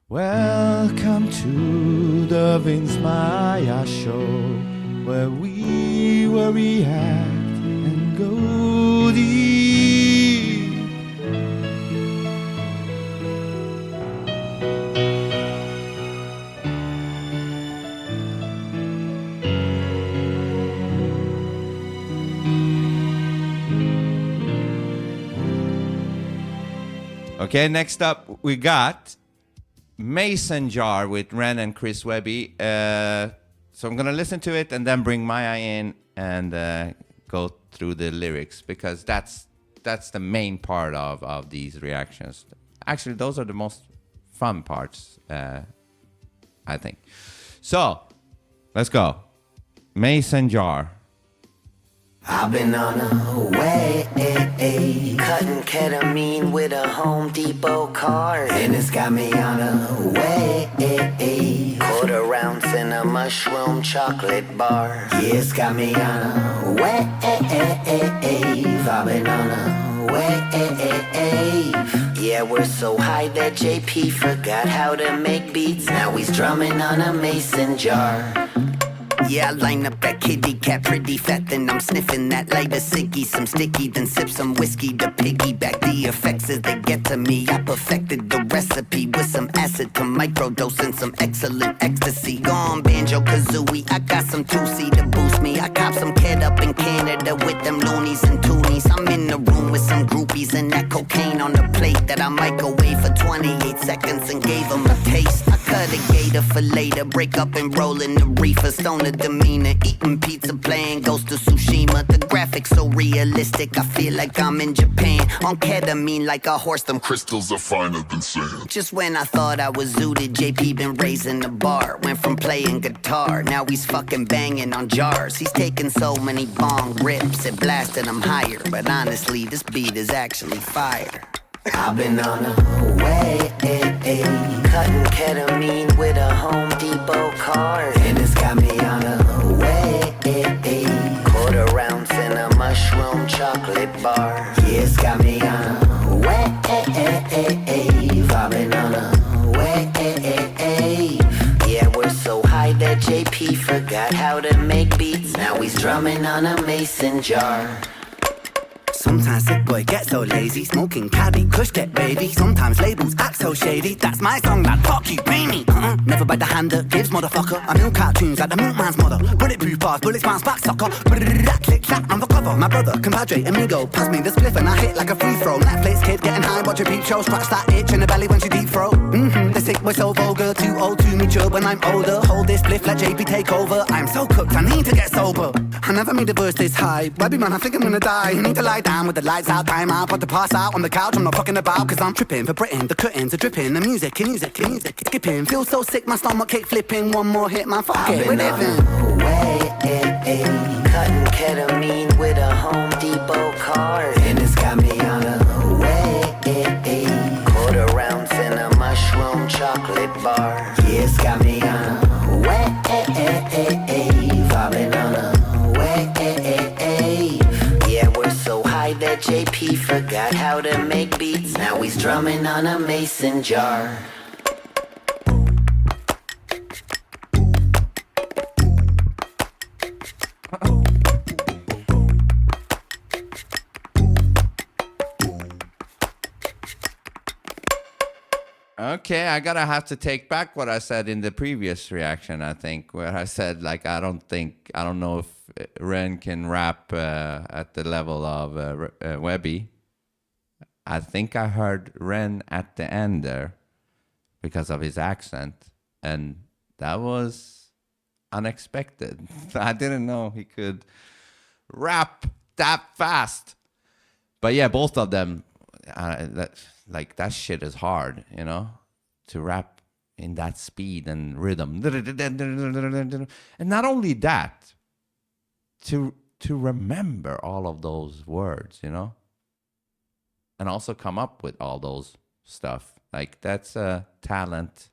Welcome to the Vince Maya Show, where we react and go deep. Okay, next up we got Mason Jar with Ren and Chris Webby. So I'm going to listen to it and then bring Maya in and go through the lyrics, because that's the main part of these reactions. Actually, those are the most fun parts, I think. So, let's go. Mason Jar. I've been on a way, cutting ketamine with a Home Depot card, and it's got me on a way, quarter ounce in a mushroom chocolate bar. Yeah, it's got me on a wave. I've been on a wave. Yeah, we're so high that JP forgot how to make beats. Now he's drumming on a mason jar. Yeah, I line up that kitty cat pretty fat, then I'm sniffing that lighter ciggy, some sticky, then sip some whiskey to piggyback the effects as they get to me. I perfected the recipe with some acid to microdose and some excellent ecstasy. Gone banjo kazooie, I got some 2C to boost me. I cop some kid up in Canada with them loonies and toonies. I'm in the room with some groupies and that cocaine on the plate that I microwave for 28 seconds and gave them a taste. I cut a gator for later, break up and roll in the reefer, stoner demeanor, eating pizza, playing Ghost of Tsushima. The graphics so realistic, I feel like I'm in Japan on ketamine like a horse. Them crystals are finer than sand. Just when I thought I was zooted, JP been raising the bar. Went from playing guitar, now he's fucking banging on jars. He's taking so many bong rips, it blasted him higher. But honestly, this beat is actually fire. I've been on a way, cutting ketamine with a Home Depot card, and it's got me on a way, quarter ounce in a mushroom chocolate bar. Yeah, it's got me on a way, I've been on a way. Yeah, we're so high that JP forgot how to make beats. Now he's drumming on a mason jar. Sometimes sick boy get so lazy, smoking caddy, kush get baby. Sometimes labels act so shady, that's my song, that fuck you, pay me. Never bite the hand that gives, motherfucker. I milk cartoons like the milkman's mother. Bulletproof bars, bullets bounce back, sucker. Click, clap, I'm the cover. My brother, compadre, amigo, pass me the spliff and I hit like a free throw. Netflix kid getting high, watch a peep show, scratch that itch in the belly when she deep throat. The sick boy so vulgar, too old to mature when I'm older. Hold this spliff, let JP take over. I'm so cooked, I need to get sober. I never made a verse this high. Webby man, I think I'm gonna die. I need to lie down with the lights out, time out, but to pass out on the couch. I'm not fucking about, cause I'm tripping for Britain. The curtains are dripping, the music skipping. Feel so sick, my stomach kick flipping. One more hit, man, fuck it, we're living. Cutting ketamine with a Home Depot card, and it's got me on a way, quarter ounce in a mushroom chocolate bar. Yeah, it's got me on a way, I've been on a way. Yeah, we're so high that JP forgot how to make beats. Now he's drumming on a mason jar. Okay, I gotta have to take back what I said in the previous reaction, I think, where I said, like, I don't know if Ren can rap at the level of Webby. I think I heard Ren at the end there because of his accent, and that was unexpected. I didn't know he could rap that fast. But yeah, both of them, that shit is hard, you know, to rap in that speed and rhythm. And not only that, to remember all of those words, you know, and also come up with all those stuff. Like, that's a talent.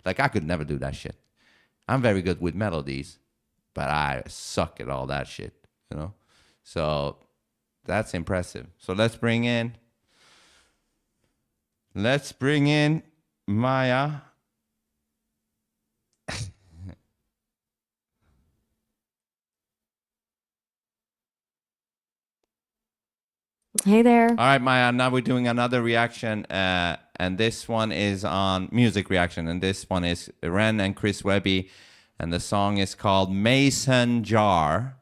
Like, I could never do that shit. I'm very good with melodies, but I suck at all that shit, you know. So that's impressive. So let's bring in Maya Hey there. All right, Maya. Now we're doing another reaction, and this one is on music reaction, and this one is Ren and Chris Webby, and the song is called Mason Jar.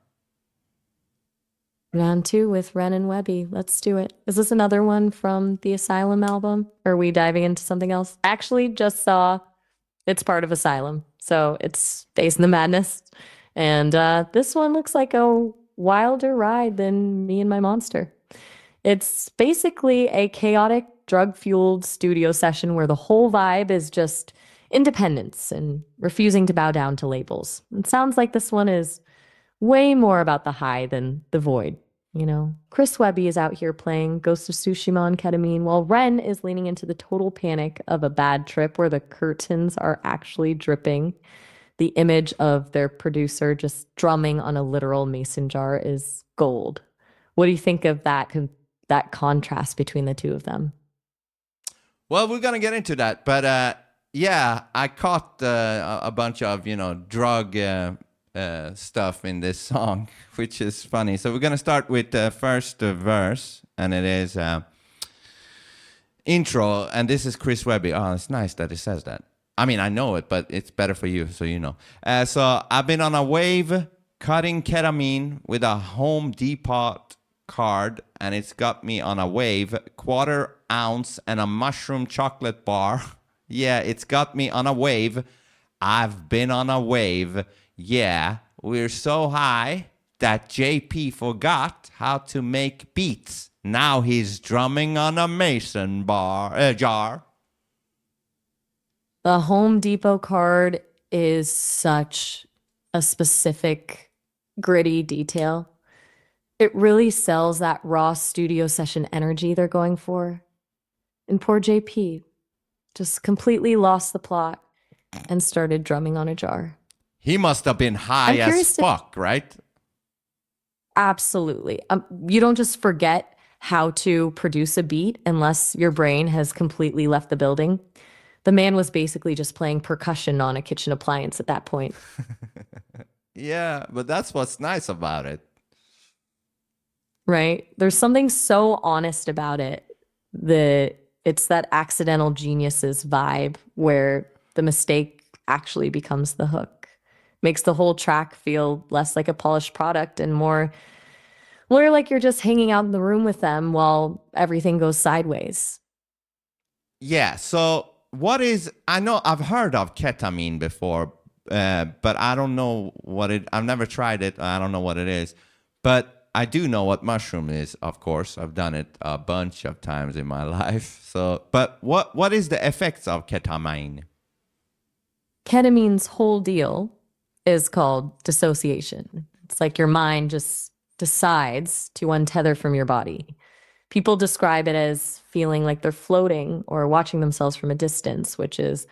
Round two with Ren and Webby. Let's do it. Is this another one from the Asylum album? Or are we diving into something else? Actually, just saw it's part of Asylum. So it's Face in the Madness. And this one looks like a wilder ride than Me and My Monster. It's basically a chaotic, drug-fueled studio session where the whole vibe is just independence and refusing to bow down to labels. It sounds like this one is way more about the high than the void. You know, Chris Webby is out here playing Ghost of Tsushima on ketamine, while Ren is leaning into the total panic of a bad trip where the curtains are actually dripping. The image of their producer just drumming on a literal mason jar is gold. What do you think of that contrast between the two of them? Well, we're gonna get into that, but yeah, I caught a bunch of drug stuff in this song, which is funny. So we're gonna start with the first verse, and it is intro, and this is Chris Webby. Oh, it's nice that it says that. I mean, I know it, but it's better for you, so you know. So I've been on a wave cutting ketamine with a Home Depot card, and it's got me on a wave, quarter ounce and a mushroom chocolate bar. Yeah, it's got me on a wave. I've been on a wave. Yeah, we're so high that JP forgot how to make beats. Now he's drumming on a mason jar. The Home Depot card is such a specific, gritty detail. It really sells that raw studio session energy they're going for. And poor JP just completely lost the plot and started drumming on a jar. He must have been high as fuck, right? Absolutely. You don't just forget how to produce a beat unless your brain has completely left the building. The man was basically just playing percussion on a kitchen appliance at that point. Yeah, but that's what's nice about it. Right? There's something so honest about it that it's that accidental geniuses vibe where the mistake actually becomes the hook. Makes the whole track feel less like a polished product and more like you're just hanging out in the room with them while everything goes sideways. Yeah, so I know I've heard of ketamine before, but I don't know I've never tried it. I don't know what it is, but I do know what mushroom is, of course. I've done it a bunch of times in my life. So, but what is the effects of ketamine? Ketamine's whole deal is called dissociation. It's like your mind just decides to untether from your body. People describe it as feeling like they're floating or watching themselves from a distance, which is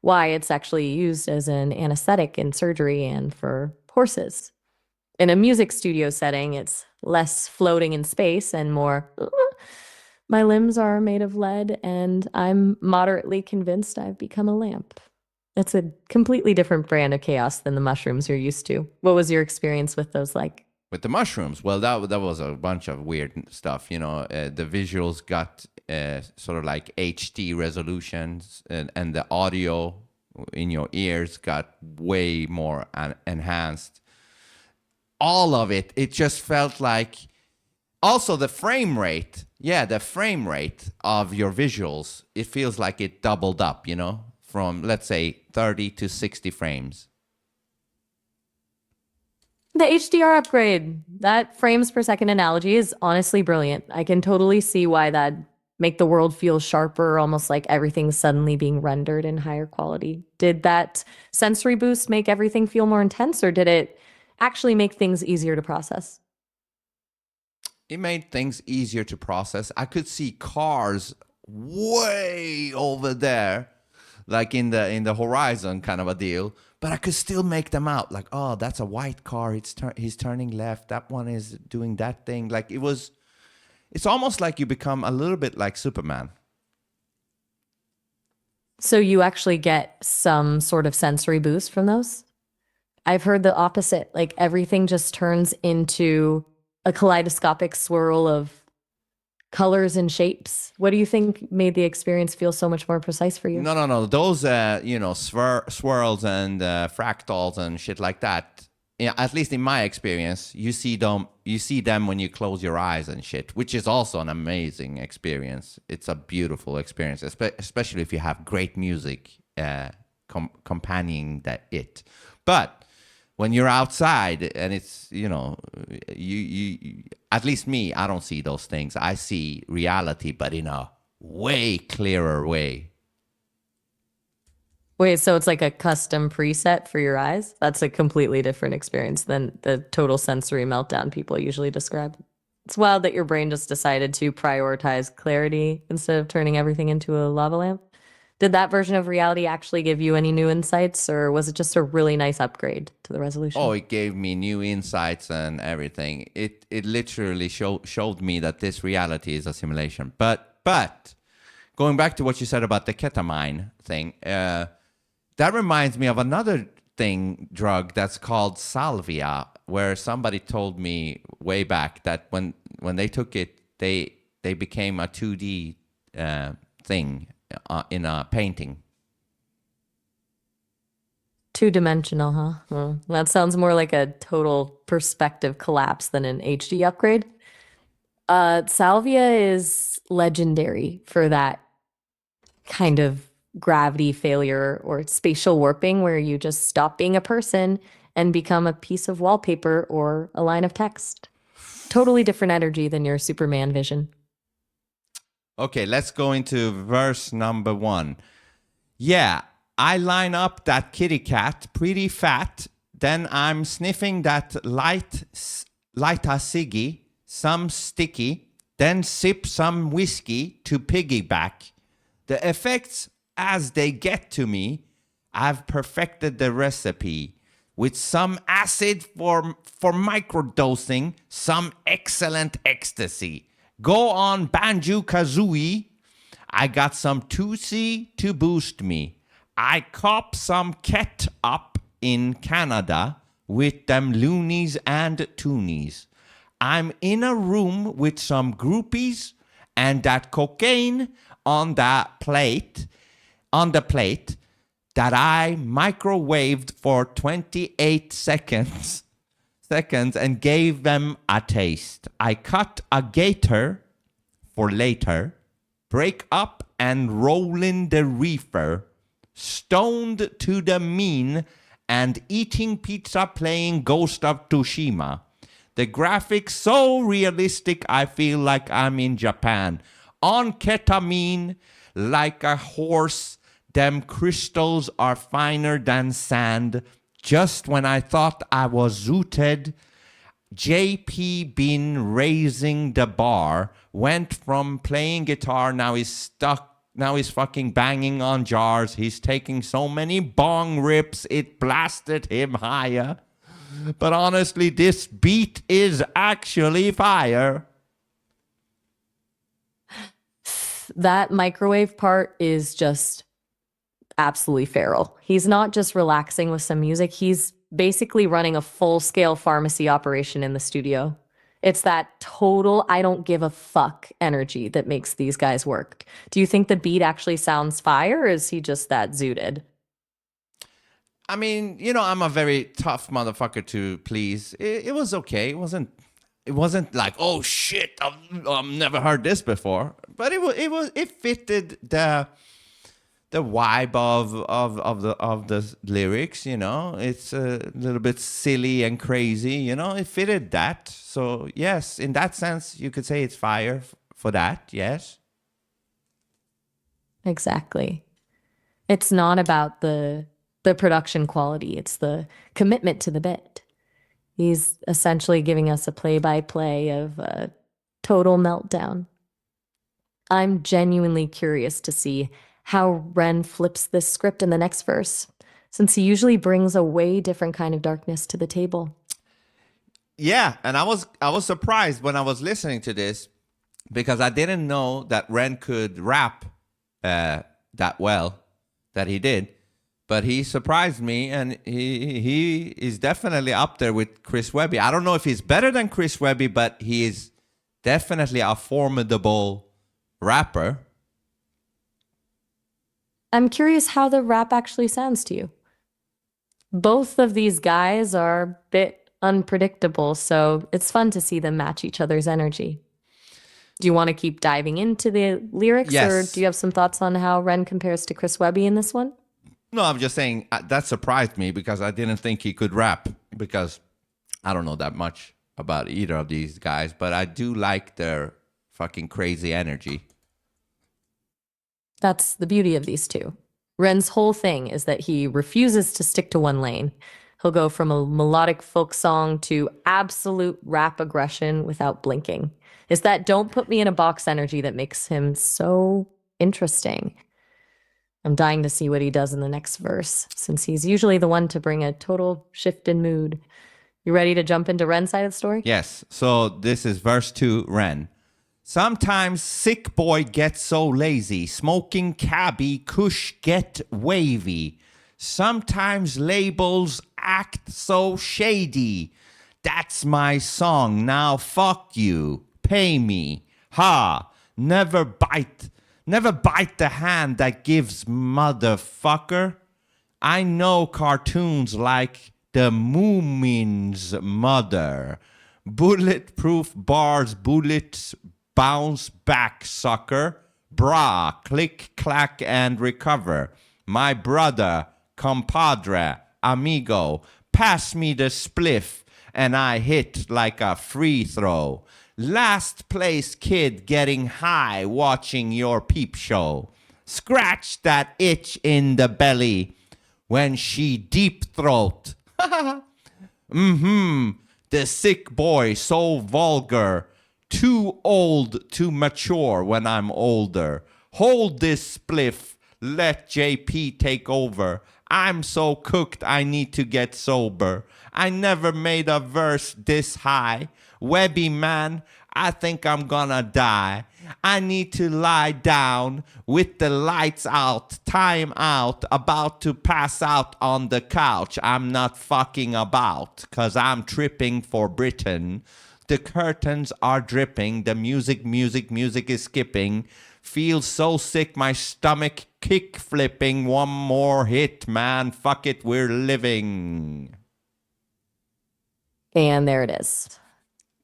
why it's actually used as an anesthetic in surgery and for horses. In a music studio setting, it's less floating in space and more, my limbs are made of lead and I'm moderately convinced I've become a lamp. It's a completely different brand of chaos than the mushrooms you're used to. What was your experience with those like? With the mushrooms, well, that was a bunch of weird stuff. The visuals got sort of like HD resolutions, and the audio in your ears got way more enhanced. All of it just felt like. Also, the frame rate, the frame rate of your visuals, it feels like it doubled up, from, let's say, 30 to 60 frames. The HDR upgrade, that frames per second analogy is honestly brilliant. I can totally see why that'd make the world feel sharper, almost like everything's suddenly being rendered in higher quality. Did that sensory boost make everything feel more intense, or did it actually make things easier to process? It made things easier to process. I could see cars way over there, like in the horizon kind of a deal, but I could still make them out. Like, oh, that's a white car. He's turning left. That one is doing that thing. Like it's almost like you become a little bit like Superman. So you actually get some sort of sensory boost from those? I've heard the opposite. Like everything just turns into a kaleidoscopic swirl of colors and shapes. What do you think made the experience feel so much more precise for you? No. Those, swirls and fractals and shit like that. Yeah, at least in my experience, you see them. You see them when you close your eyes and shit, which is also an amazing experience. It's a beautiful experience, especially if you have great music companioning it. But when you're outside and it's, you at least me, I don't see those things. I see reality, but in a way clearer way. Wait, so it's like a custom preset for your eyes? That's a completely different experience than the total sensory meltdown people usually describe. It's wild that your brain just decided to prioritize clarity instead of turning everything into a lava lamp. Did that version of reality actually give you any new insights, or was it just a really nice upgrade to the resolution? Oh, it gave me new insights and everything. It literally showed me that this reality is a simulation. But going back to what you said about the ketamine thing, that reminds me of another drug that's called salvia, where somebody told me way back that when they took it, they became a 2D thing in a painting. Two-dimensional, huh? Well, that sounds more like a total perspective collapse than an HD upgrade. Salvia is legendary for that kind of gravity failure or spatial warping where you just stop being a person and become a piece of wallpaper or a line of text. Totally different energy than your Superman vision. Okay, let's go into verse number 1. Yeah, I line up that kitty cat pretty fat, then I'm sniffing that light a ciggy, some sticky, then sip some whiskey to piggyback. The effects as they get to me, I've perfected the recipe with some acid for microdosing, some excellent ecstasy. Go on Banjo-Kazooie. I got some Tootsie to boost me. I cop some ket up in Canada with them loonies and toonies. I'm in a room with some groupies and that cocaine on the plate that I microwaved for 28 seconds and gave them a taste. I cut a gator for later, break up and roll in the reefer, stoned to the mean and eating pizza playing Ghost of Tsushima. The graphics so realistic I feel like I'm in Japan. On ketamine like a horse, them crystals are finer than sand. Just when I thought I was zooted, JP been raising the bar, went from playing guitar, now he's stuck, now he's fucking banging on jars. He's taking so many bong rips, it blasted him higher. But honestly, this beat is actually fire. That microwave part is just absolutely feral. He's not just relaxing with some music. He's basically running a full-scale pharmacy operation in the studio. It's that total I don't give a fuck energy that makes these guys work. Do you think the beat actually sounds fire, or is he just that zooted? I mean, I'm a very tough motherfucker to please. It was okay. It wasn't like, oh shit, I've never heard this before. But it fitted the vibe of the lyrics. It's a little bit silly and crazy. It fitted that. So yes, in that sense, you could say it's fire for that. Yes. Exactly. It's not about the production quality. It's the commitment to the bit. He's essentially giving us a play-by-play of a total meltdown. I'm genuinely curious to see how Ren flips this script in the next verse, since he usually brings a way different kind of darkness to the table. Yeah, and I was surprised when I was listening to this because I didn't know that Ren could rap that well that he did. But he surprised me, and he is definitely up there with Chris Webby. I don't know if he's better than Chris Webby, but he is definitely a formidable rapper. I'm curious how the rap actually sounds to you. Both of these guys are a bit unpredictable, so it's fun to see them match each other's energy. Do you want to keep diving into the lyrics, Yes. or do you have some thoughts on how Ren compares to Chris Webby in this one? No, I'm just saying that surprised me because I didn't think he could rap because I don't know that much about either of these guys, but I do like their fucking crazy energy. That's the beauty of these two. Ren's whole thing is that he refuses to stick to one lane. He'll go from a melodic folk song to absolute rap aggression without blinking. It's that don't put me in a box energy that makes him so interesting. I'm dying to see what he does in the next verse, since he's usually the one to bring a total shift in mood. You ready to jump into Ren's side of the story? Yes, so this is verse 2, Ren. Sometimes sick boy gets so lazy, smoking cabbie, kush get wavy. Sometimes labels act so shady. That's my song, now fuck you, pay me. Ha, never bite the hand that gives, motherfucker. I know cartoons like the Moomin's mother. Bulletproof bars, bullets bounce back, sucker. Bra, click, clack, and recover. My brother, compadre, amigo, pass me the spliff, and I hit like a free throw. Last place kid getting high watching your peep show. Scratch that itch in the belly when she deep throat. The sick boy so vulgar. Too old to mature when I'm older. Hold this spliff. Let JP take over. I'm so cooked I need to get sober. I never made a verse this high. Webby man, I think I'm gonna die. I need to lie down with the lights out, time out, about to pass out on the couch. I'm not fucking about, 'cause I'm tripping for Britain. The curtains are dripping, the music is skipping. Feel so sick, my stomach kick flipping. One more hit, man, fuck it, we're living. And there it is.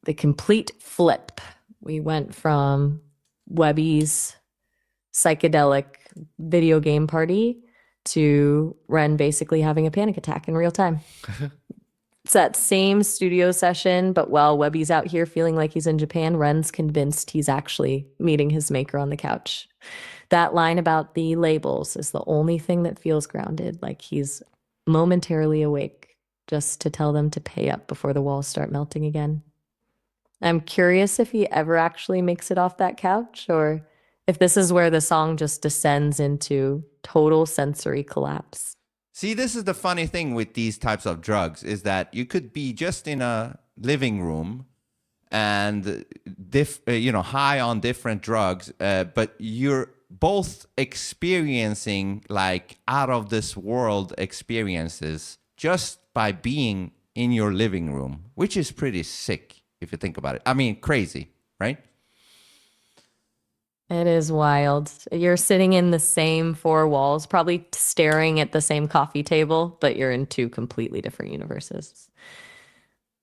The complete flip. We went from Webby's psychedelic video game party to Ren basically having a panic attack in real time. It's that same studio session, but while Webby's out here feeling like he's in Japan, Ren's convinced he's actually meeting his maker on the couch. That line about the labels is the only thing that feels grounded, like he's momentarily awake, just to tell them to pay up before the walls start melting again. I'm curious if he ever actually makes it off that couch, or if this is where the song just descends into total sensory collapse. See, this is the funny thing with these types of drugs is that you could be just in a living room and high on different drugs, but you're both experiencing like out of this world experiences just by being in your living room, which is pretty sick if you think about it. I mean, crazy, right? It is wild. You're sitting in the same four walls, probably staring at the same coffee table, but you're in two completely different universes.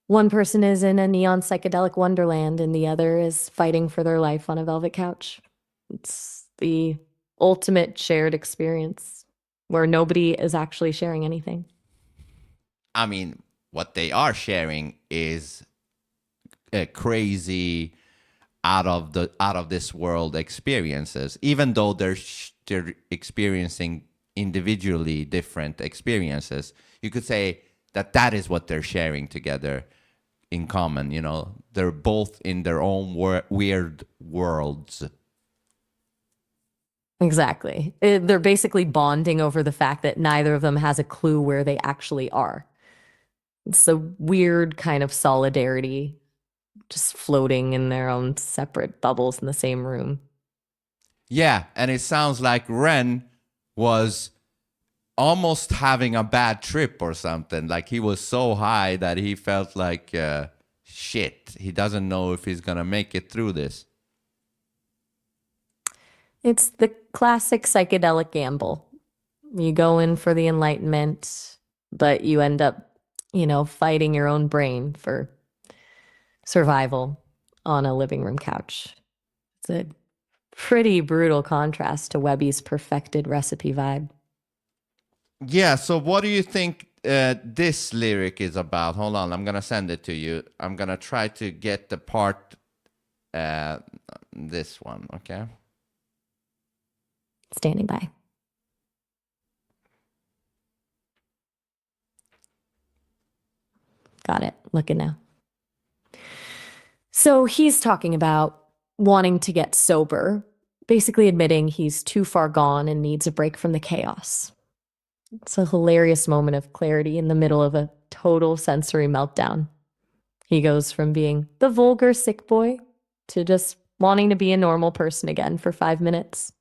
One person is in a neon psychedelic wonderland, and the other is fighting for their life on a velvet couch. It's the ultimate shared experience where nobody is actually sharing anything. I mean, what they are sharing is a crazy out of this world experiences, even though they're experiencing individually different experiences. You could say that is what they're sharing together in common. You know, they're both in their own weird worlds. Exactly. They're basically bonding over the fact that neither of them has a clue where they actually are. It's a weird kind of solidarity, just floating in their own separate bubbles in the same room. Yeah, and it sounds like Ren was almost having a bad trip or something. Like he was so high that he felt like shit, he doesn't know if he's gonna make it through this. It's the classic psychedelic gamble. You go in for the enlightenment, but you end up, fighting your own brain for survival on a living room couch. It's a pretty brutal contrast to Webby's perfected recipe vibe. Yeah, so what do you think this lyric is about? Hold on, I'm gonna send it to you. I'm gonna try to get the part, this one, okay? Standing by. Got it. Looking now. So he's talking about wanting to get sober, basically admitting he's too far gone and needs a break from the chaos. It's a hilarious moment of clarity in the middle of a total sensory meltdown. He goes from being the vulgar sick boy to just wanting to be a normal person again for 5 minutes.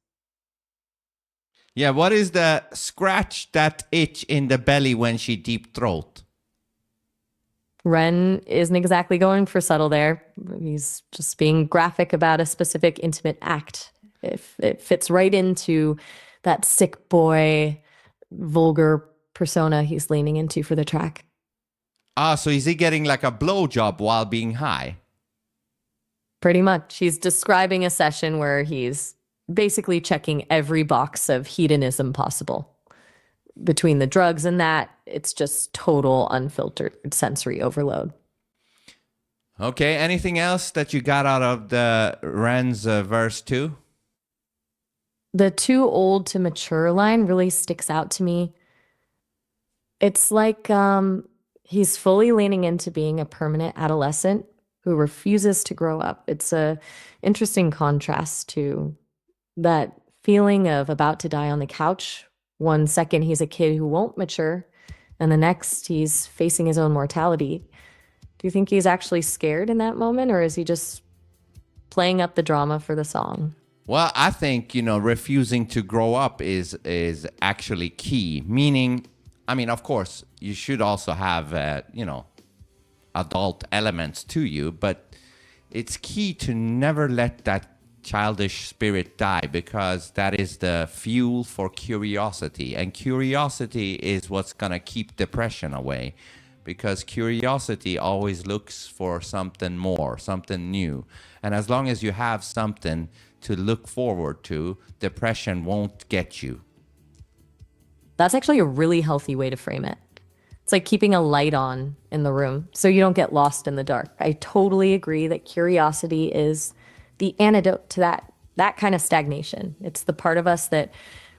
Yeah, what is the scratch that itch in the belly when she deep throat? Ren isn't exactly going for subtle there. He's just being graphic about a specific intimate act. If it fits right into that sick boy, vulgar persona he's leaning into for the track. Ah, so is he getting like a blowjob while being high? Pretty much. He's describing a session where he's basically checking every box of hedonism possible. Between the drugs and that, it's just total unfiltered sensory overload. Okay, anything else that you got out of the Ren's verse 2? The too old to mature line really sticks out to me. It's like he's fully leaning into being a permanent adolescent who refuses to grow up. It's a interesting contrast to that feeling of about to die on the couch. 1 second he's a kid who won't mature, and the next he's facing his own mortality. Do you think he's actually scared in that moment, or is he just playing up the drama for the song? Well, I think, refusing to grow up is actually key. Meaning, I mean, of course, you should also have, adult elements to you, but it's key to never let that childish spirit die, because that is the fuel for curiosity, and curiosity is what's gonna keep depression away, because curiosity always looks for something more, something new, and as long as you have something to look forward to, depression won't get you. That's actually a really healthy way to frame it. It's like keeping a light on in the room so you don't get lost in the dark. I totally agree that curiosity is the antidote to that kind of stagnation. It's the part of us that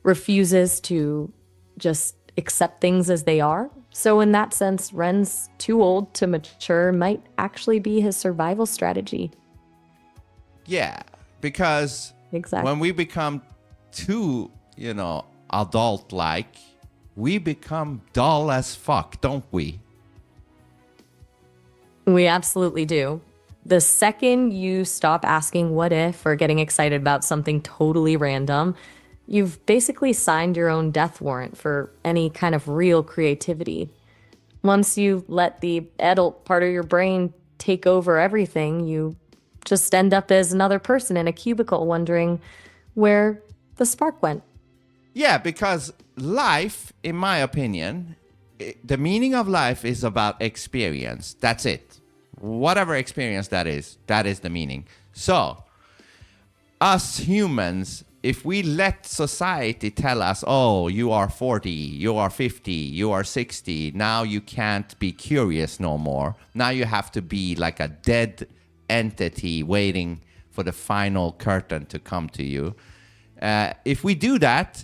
refuses to just accept things as they are. So in that sense, Ren's too old to mature might actually be his survival strategy. Yeah, because Exactly. when we become too, adult-like, we become dull as fuck, don't we? We absolutely do. The second you stop asking what if or getting excited about something totally random, you've basically signed your own death warrant for any kind of real creativity. Once you let the adult part of your brain take over everything, you just end up as another person in a cubicle wondering where the spark went. Yeah, because life, in my opinion, the meaning of life is about experience. That's it. Whatever experience that is the meaning. So, us humans, if we let society tell us, oh, you are 40, you are 50, you are 60, now you can't be curious no more. Now you have to be like a dead entity waiting for the final curtain to come to you. If we do that,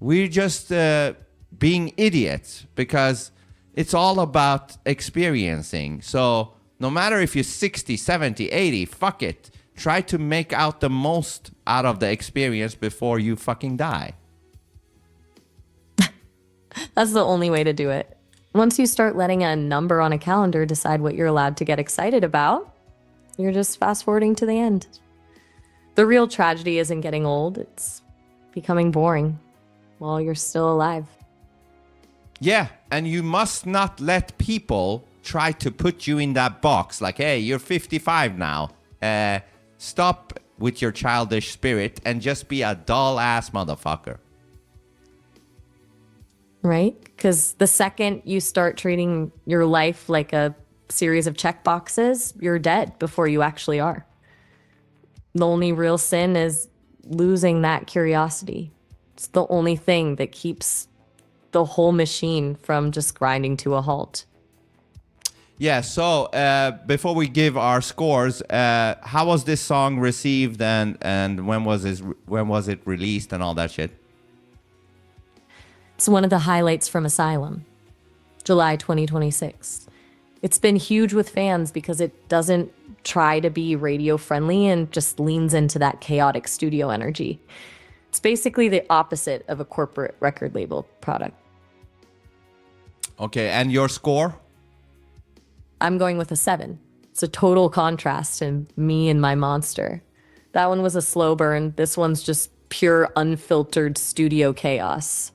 we're just being idiots, because it's all about experiencing. So no matter if you're 60, 70, 80, fuck it. Try to make out the most out of the experience before you fucking die. That's the only way to do it. Once you start letting a number on a calendar decide what you're allowed to get excited about, you're just fast forwarding to the end. The real tragedy isn't getting old, it's becoming boring while you're still alive. Yeah, and you must not let people try to put you in that box. Like, hey, you're 55 now. Stop with your childish spirit and just be a dull ass motherfucker. Right? Because the second you start treating your life like a series of check boxes, you're dead before you actually are. The only real sin is losing that curiosity. It's the only thing that keeps the whole machine from just grinding to a halt. Yeah, so before we give our scores, how was this song received and when was it released and all that shit? It's one of the highlights from Asylum, July 2026. It's been huge with fans because it doesn't try to be radio friendly and just leans into that chaotic studio energy. It's basically the opposite of a corporate record label product. Okay, and your score? I'm going with a 7. It's a total contrast to me and my monster. That one was a slow burn. This one's just pure unfiltered studio chaos.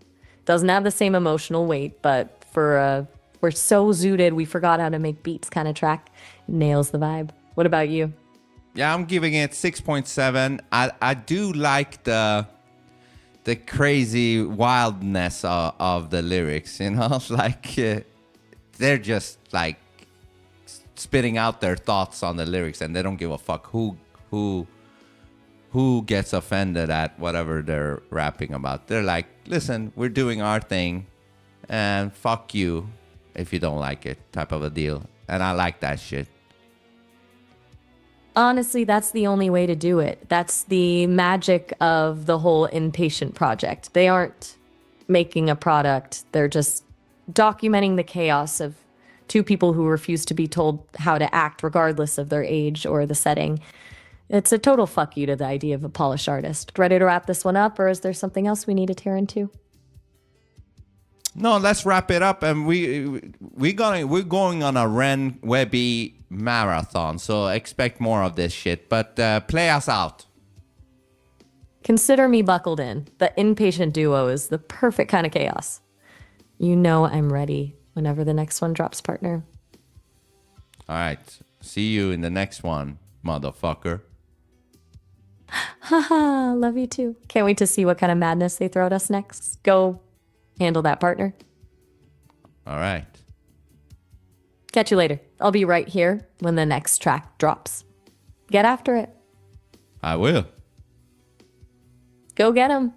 Doesn't have the same emotional weight, but for a we're so zooted we forgot how to make beats kind of track, nails the vibe. What about you? Yeah, I'm giving it 6.7. I do like the crazy wildness of the lyrics, you know? Like, they're just, like, spitting out their thoughts on the lyrics, and they don't give a fuck who gets offended at whatever they're rapping about. They're like, listen, we're doing our thing, and fuck you if you don't like it, type of a deal. And I like that shit. Honestly, that's the only way to do it. That's the magic of the whole Inpatient project. They aren't making a product. They're just documenting the chaos of two people who refuse to be told how to act regardless of their age or the setting. It's a total fuck you to the idea of a polished artist. Ready to wrap this one up, or is there something else we need to tear into? No, let's wrap it up, and we're going on a Ren Webby marathon, so expect more of this shit. But play us out. Consider me buckled in. The Inpatient duo is the perfect kind of chaos. You know I'm ready whenever the next one drops, partner. All right, see you in the next one, motherfucker. Haha, love you too. Can't wait to see what kind of madness they throw at us next. Go handle that, partner. All right. Catch you later. I'll be right here when the next track drops. Get after it. I will. Go get 'em.